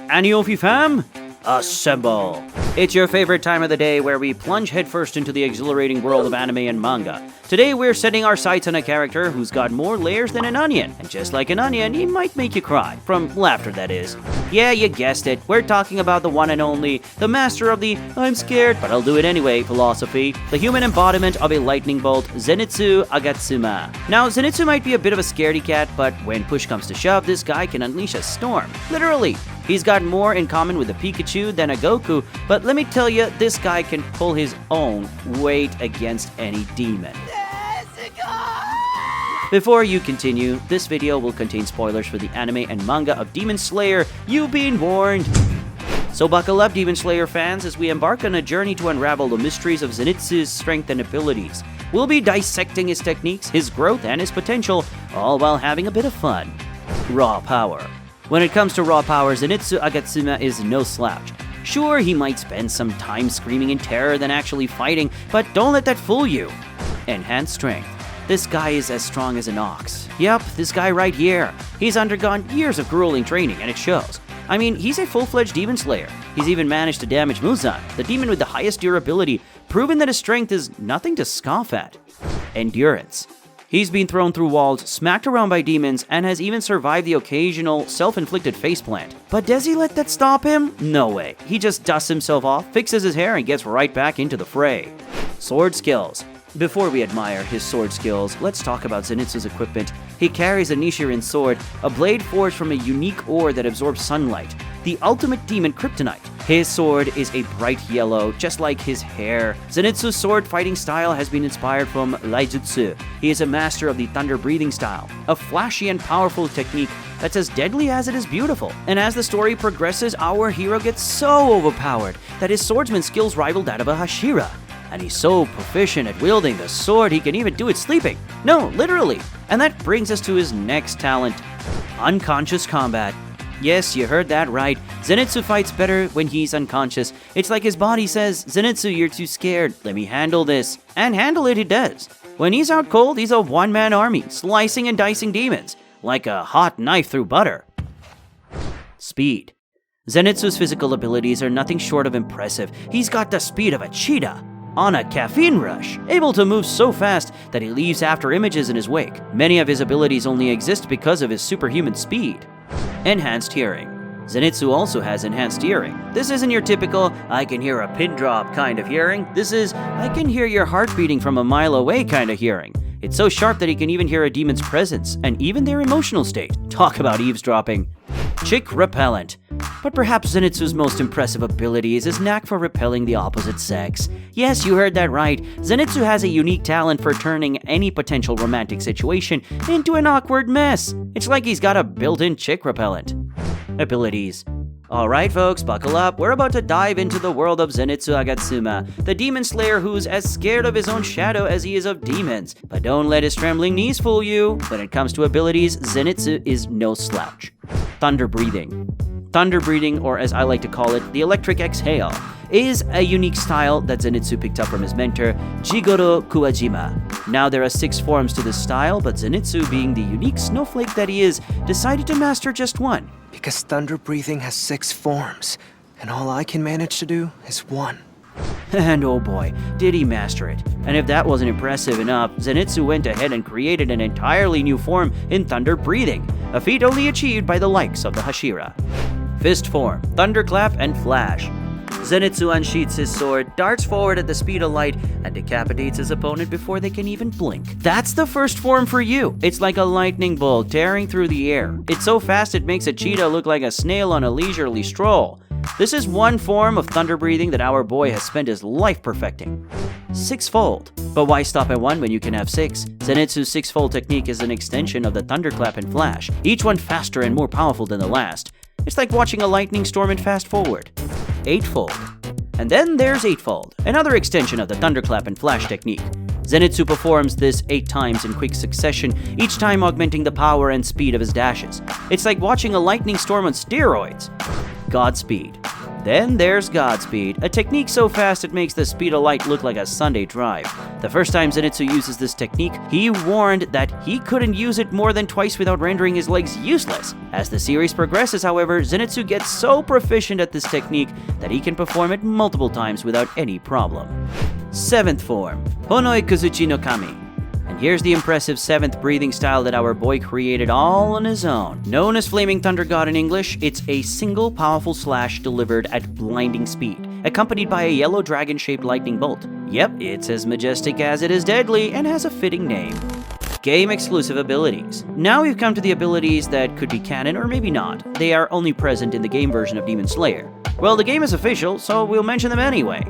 Aniofi fam, assemble! It's your favorite time of the day where we plunge headfirst into the exhilarating world of anime and manga. Today we're setting our sights on a character who's got more layers than an onion, and just like an onion, he might make you cry. From laughter, that is. Yeah, you guessed it, we're talking about the one and only, the master of the I'm scared, but I'll do it anyway philosophy, the human embodiment of a lightning bolt, Zenitsu Agatsuma. Now, Zenitsu might be a bit of a scaredy cat, but when push comes to shove, this guy can unleash a storm. Literally. He's got more in common with a Pikachu than a Goku, but let me tell you, this guy can pull his own weight against any demon. Before you continue, this video will contain spoilers for the anime and manga of Demon Slayer. You've been warned! So buckle up, Demon Slayer fans, as we embark on a journey to unravel the mysteries of Zenitsu's strength and abilities. We'll be dissecting his techniques, his growth, and his potential, all while having a bit of fun. Raw power. When it comes to raw power, Zenitsu Agatsuma is no slouch. Sure, he might spend some time screaming in terror than actually fighting, but don't let that fool you. Enhanced strength. This guy is as strong as an ox. Yep, this guy right here. He's undergone years of grueling training, and it shows. I mean, he's a full-fledged Demon Slayer. He's even managed to damage Muzan, the demon with the highest durability, proving that his strength is nothing to scoff at. Endurance. He's been thrown through walls, smacked around by demons, and has even survived the occasional self-inflicted faceplant. But does he let that stop him? No way. He just dusts himself off, fixes his hair, and gets right back into the fray. Sword skills. Before we admire his sword skills, let's talk about Zenitsu's equipment. He carries a Nichiren sword, a blade forged from a unique ore that absorbs sunlight, the ultimate demon kryptonite. His sword is a bright yellow, just like his hair. Zenitsu's sword fighting style has been inspired from Raijutsu. He is a master of the thunder breathing style, a flashy and powerful technique that's as deadly as it is beautiful. And as the story progresses, our hero gets so overpowered that his swordsman skills rival that of a Hashira. And he's so proficient at wielding the sword, he can even do it sleeping. No, literally. And that brings us to his next talent, unconscious combat. Yes, you heard that right. Zenitsu fights better when he's unconscious. It's like his body says, Zenitsu, you're too scared. Let me handle this. And handle it he does. When he's out cold, he's a one-man army, slicing and dicing demons, like a hot knife through butter. Speed. Zenitsu's physical abilities are nothing short of impressive. He's got the speed of a cheetah on a caffeine rush, able to move so fast that he leaves after images in his wake. Many of his abilities only exist because of his superhuman speed. Enhanced hearing. Zenitsu also has enhanced hearing. This isn't your typical, I can hear a pin drop kind of hearing. This is, I can hear your heart beating from a mile away kind of hearing. It's so sharp that he can even hear a demon's presence, and even their emotional state. Talk about eavesdropping. Chick repellent. But perhaps Zenitsu's most impressive ability is his knack for repelling the opposite sex. Yes, you heard that right. Zenitsu has a unique talent for turning any potential romantic situation into an awkward mess. It's like he's got a built-in chick repellent. Abilities. Alright folks, buckle up. We're about to dive into the world of Zenitsu Agatsuma, the demon slayer who's as scared of his own shadow as he is of demons. But don't let his trembling knees fool you. When it comes to abilities, Zenitsu is no slouch. Thunder breathing. Thunder breathing, or as I like to call it, the electric exhale, is a unique style that Zenitsu picked up from his mentor, Jigoro Kuwajima. Now there are 6 forms to this style, but Zenitsu, being the unique snowflake that he is, decided to master just one. Because thunder breathing has 6 forms, and all I can manage to do is 1. And oh boy, did he master it. And if that wasn't impressive enough, Zenitsu went ahead and created an entirely new form in thunder breathing, a feat only achieved by the likes of the Hashira. Fist form, thunderclap, and flash. Zenitsu unsheaths his sword, darts forward at the speed of light, and decapitates his opponent before they can even blink. That's the first form for you. It's like a lightning bolt tearing through the air. It's so fast it makes a cheetah look like a snail on a leisurely stroll. This is one form of thunder breathing that our boy has spent his life perfecting. Sixfold. But why stop at 1 when you can have 6? Zenitsu's sixfold technique is an extension of the thunderclap and flash, each one faster and more powerful than the last. It's like watching a lightning storm in fast forward. Eightfold. And then there's eightfold, another extension of the thunderclap and flash technique. Zenitsu performs this 8 times in quick succession, each time augmenting the power and speed of his dashes. It's like watching a lightning storm on steroids. Godspeed. Then there's Godspeed, a technique so fast it makes the speed of light look like a Sunday drive. The first time Zenitsu uses this technique, he warned that he couldn't use it more than twice without rendering his legs useless. As the series progresses, however, Zenitsu gets so proficient at this technique that he can perform it multiple times without any problem. 7th form, Honoi Kuzuchi no Kami. And here's the impressive 7th breathing style that our boy created all on his own. Known as Flaming Thunder God in English, it's a single powerful slash delivered at blinding speed, accompanied by a yellow dragon-shaped lightning bolt. Yep, it's as majestic as it is deadly and has a fitting name. Game-exclusive abilities. Now we've come to the abilities that could be canon or maybe not. They are only present in the game version of Demon Slayer. Well, the game is official, so we'll mention them anyway.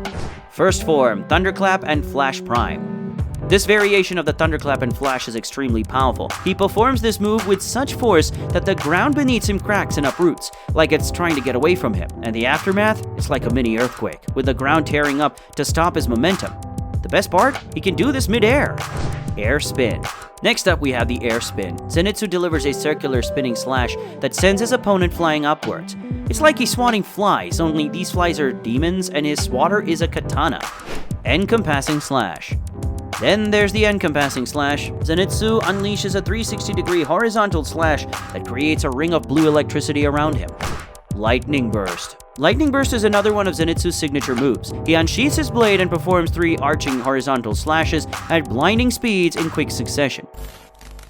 First form, Thunderclap and Flash Prime. This variation of the Thunderclap and Flash is extremely powerful. He performs this move with such force that the ground beneath him cracks and uproots, like it's trying to get away from him, and the aftermath is like a mini earthquake, with the ground tearing up to stop his momentum. The best part? He can do this mid-air. Air Spin. Next up we have the Air Spin. Zenitsu delivers a circular spinning slash that sends his opponent flying upwards. It's like he's swatting flies, only these flies are demons and his swatter is a katana. Encompassing Slash. Then there's the Encompassing Slash. Zenitsu unleashes a 360-degree horizontal slash that creates a ring of blue electricity around him. Lightning Burst. Lightning Burst is another one of Zenitsu's signature moves. He unsheathes his blade and performs 3 arching horizontal slashes at blinding speeds in quick succession.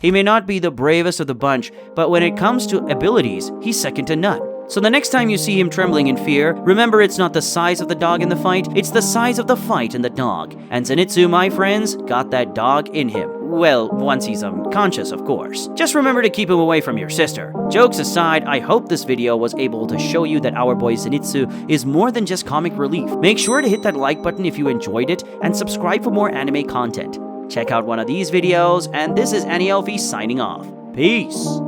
He may not be the bravest of the bunch, but when it comes to abilities, he's second to none. So the next time you see him trembling in fear, remember it's not the size of the dog in the fight, it's the size of the fight in the dog. And Zenitsu, my friends, got that dog in him. Well, once he's unconscious, of course. Just remember to keep him away from your sister. Jokes aside, I hope this video was able to show you that our boy Zenitsu is more than just comic relief. Make sure to hit that like button if you enjoyed it, and subscribe for more anime content. Check out one of these videos, and this is Annie Elfie signing off. Peace!